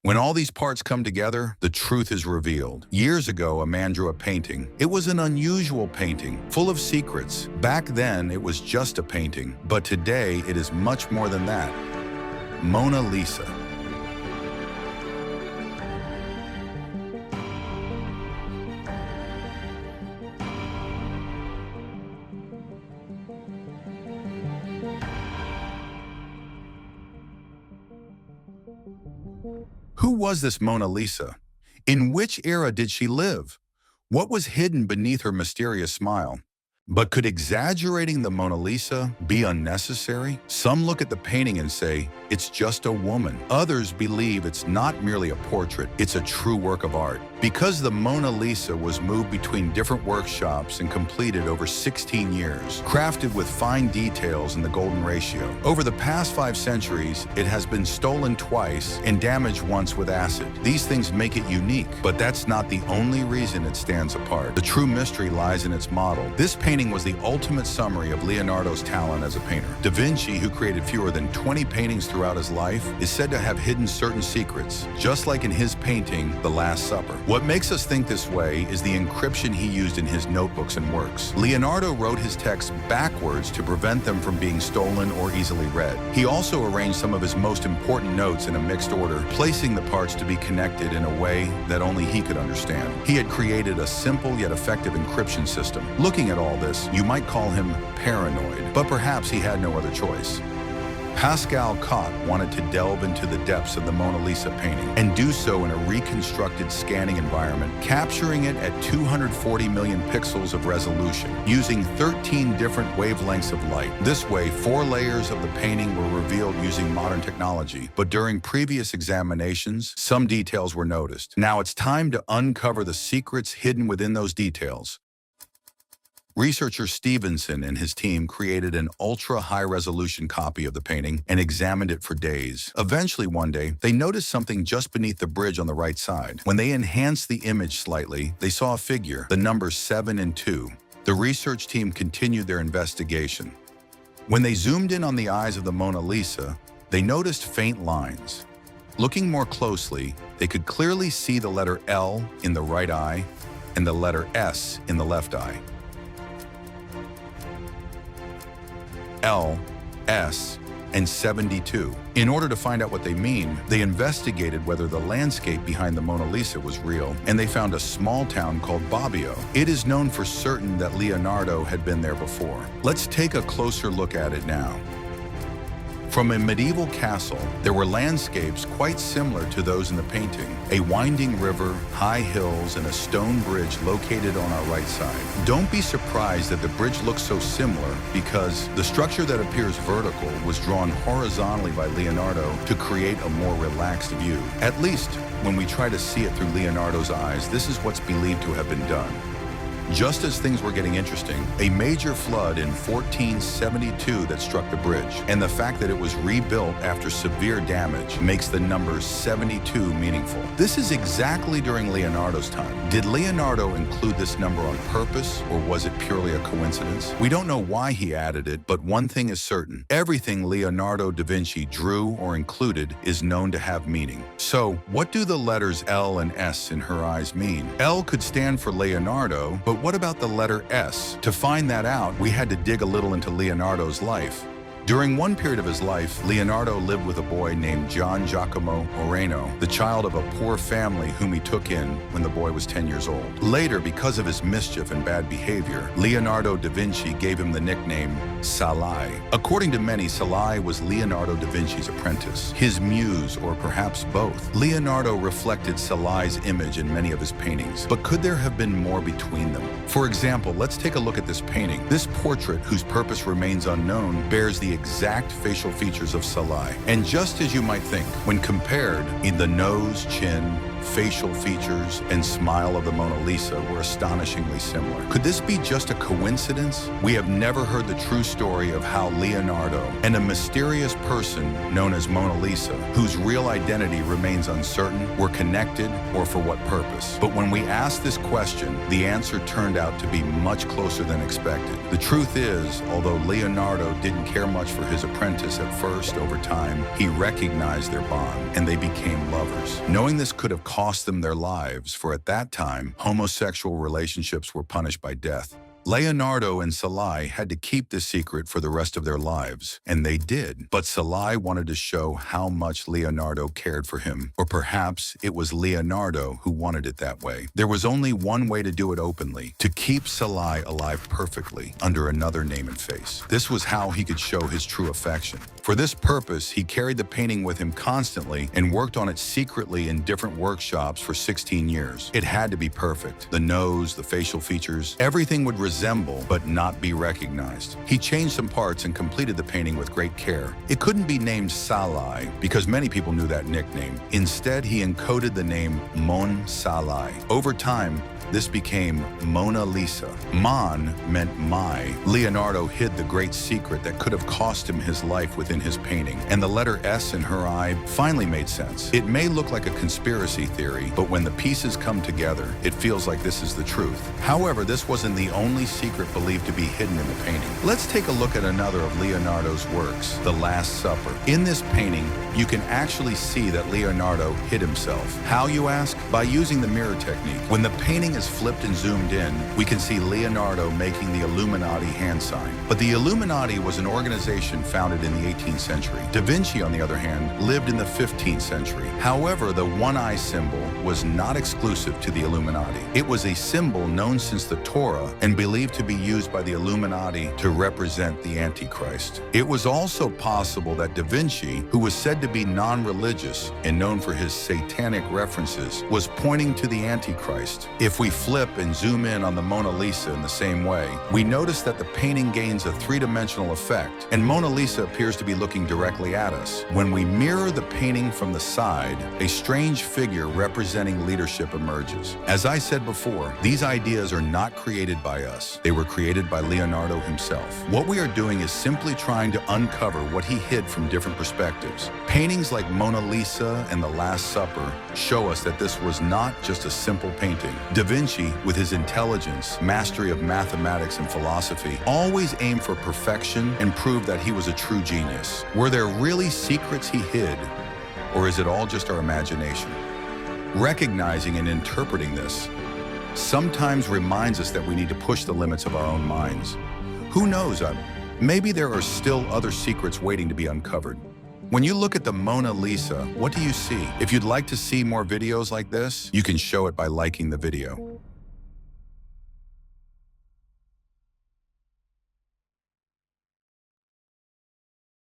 When all these parts come together, the truth is revealed. Years ago, a man drew a painting. It was an unusual painting, full of secrets. Back then, it was just a painting, but today it is much more than that. Mona Lisa. Who was this Mona Lisa? In which era did she live? What was hidden beneath her mysterious smile? But could exaggerating the Mona Lisa be unnecessary? Some look at the painting and say, it's just a woman. Others believe it's not merely a portrait, it's a true work of art. Because the Mona Lisa was moved between different workshops and completed over 16 years, crafted with fine details in the golden ratio. Over the past 5 centuries, it has been stolen twice and damaged once with acid. These things make it unique, but that's not the only reason it stands apart. The true mystery lies in its model. This painting was the ultimate summary of Leonardo's talent as a painter. Da Vinci, who created fewer than 20 paintings throughout his life, is said to have hidden certain secrets, just like in his painting, The Last Supper. What makes us think this way is the encryption he used in his notebooks and works. Leonardo wrote his texts backwards to prevent them from being stolen or easily read. He also arranged some of his most important notes in a mixed order, placing the parts to be connected in a way that only he could understand. He had created a simple yet effective encryption system. Looking at all this, you might call him paranoid, but perhaps he had no other choice. Pascal Cotte wanted to delve into the depths of the Mona Lisa painting and do so in a reconstructed scanning environment, capturing it at 240 million pixels of resolution, using 13 different wavelengths of light. This way, 4 layers of the painting were revealed using modern technology, but during previous examinations, some details were noticed. Now it's time to uncover the secrets hidden within those details. Researcher Stevenson and his team created an ultra-high-resolution copy of the painting and examined it for days. Eventually, one day, they noticed something just beneath the bridge on the right side. When they enhanced the image slightly, they saw a figure, the numbers 7 and 2. The research team continued their investigation. When they zoomed in on the eyes of the Mona Lisa, they noticed faint lines. Looking more closely, they could clearly see the letter L in the right eye and the letter S in the left eye. L, S, and 72. In order to find out what they mean, they investigated whether the landscape behind the Mona Lisa was real, and they found a small town called Bobbio. It is known for certain that Leonardo had been there before. Let's take a closer look at it now. From a medieval castle, there were landscapes quite similar to those in the painting. A winding river, high hills, and a stone bridge located on our right side. Don't be surprised that the bridge looks so similar because the structure that appears vertical was drawn horizontally by Leonardo to create a more relaxed view. At least, when we try to see it through Leonardo's eyes, this is what's believed to have been done. Just as things were getting interesting, a major flood in 1472 that struck the bridge, and the fact that it was rebuilt after severe damage makes the numbers 72 meaningful. This is exactly during Leonardo's time. Did Leonardo include this number on purpose, or was it purely a coincidence? We don't know why he added it, but one thing is certain. Everything Leonardo da Vinci drew or included is known to have meaning. So, what do the letters L and S in her eyes mean? L could stand for Leonardo, but what about the letter S? To find that out, we had to dig a little into Leonardo's life. During one period of his life, Leonardo lived with a boy named Gian Giacomo Moreno, the child of a poor family whom he took in when the boy was 10 years old. Later, because of his mischief and bad behavior, Leonardo da Vinci gave him the nickname Salai. According to many, Salai was Leonardo da Vinci's apprentice, his muse, or perhaps both. Leonardo reflected Salai's image in many of his paintings, but could there have been more between them? For example, let's take a look at this painting. This portrait, whose purpose remains unknown, bears the exact facial features of Salai. And just as you might think, when compared in the nose, chin, facial features, and smile of the Mona Lisa were astonishingly similar. Could this be just a coincidence? We have never heard the true story of how Leonardo and a mysterious person known as Mona Lisa, whose real identity remains uncertain, were connected, or for what purpose. But when we asked this question, the answer turned out to be much closer than expected. The truth is, although Leonardo didn't care much for his apprentice at first, over time, he recognized their bond, and they became lovers. Knowing this could have cost them their lives, for at that time, homosexual relationships were punished by death. Leonardo and Salai had to keep this secret for the rest of their lives, and they did. But Salai wanted to show how much Leonardo cared for him, or perhaps it was Leonardo who wanted it that way. There was only one way to do it openly, to keep Salai alive perfectly under another name and face. This was how he could show his true affection. For this purpose, he carried the painting with him constantly and worked on it secretly in different workshops for 16 years. It had to be perfect. The nose, the facial features, everything would resemble but not be recognized. He changed some parts and completed the painting with great care. It couldn't be named Salai because many people knew that nickname. Instead, he encoded the name Mon Salai. Over time, this became Mona Lisa. Mon meant my. Leonardo hid the great secret that could have cost him his life within his painting, and the letter S in her eye finally made sense. It may look like a conspiracy theory, but when the pieces come together, it feels like this is the truth. However, this wasn't the only secret believed to be hidden in the painting. Let's take a look at another of Leonardo's works, The Last Supper. In this painting, you can actually see that Leonardo hid himself. How, you ask? By using the mirror technique. When the painting is flipped and zoomed in, we can see Leonardo making the Illuminati hand sign. But the Illuminati was an organization founded in the 18th century. Da Vinci, on the other hand, lived in the 15th century. However, the one-eye symbol was not exclusive to the Illuminati. It was a symbol known since the Torah and believed to be used by the Illuminati to represent the Antichrist. It was also possible that Da Vinci, who was said to be non-religious and known for his satanic references, was pointing to the Antichrist. If we flip and zoom in on the Mona Lisa in the same way, we notice that the painting gains a three-dimensional effect, and Mona Lisa appears to be looking directly at us. When we mirror the painting from the side, a strange figure representing leadership emerges. As I said before, these ideas are not created by us. They were created by Leonardo himself. What we are doing is simply trying to uncover what he hid from different perspectives. Paintings like Mona Lisa and The Last Supper show us that this was not just a simple painting. Da Vinci, with his intelligence, mastery of mathematics and philosophy, always aimed for perfection and proved that he was a true genius. Were there really secrets he hid, or is it all just our imagination? Recognizing and interpreting this sometimes reminds us that we need to push the limits of our own minds. Who knows, maybe there are still other secrets waiting to be uncovered. When you look at the Mona Lisa, what do you see? If you'd like to see more videos like this, you can show it by liking the video.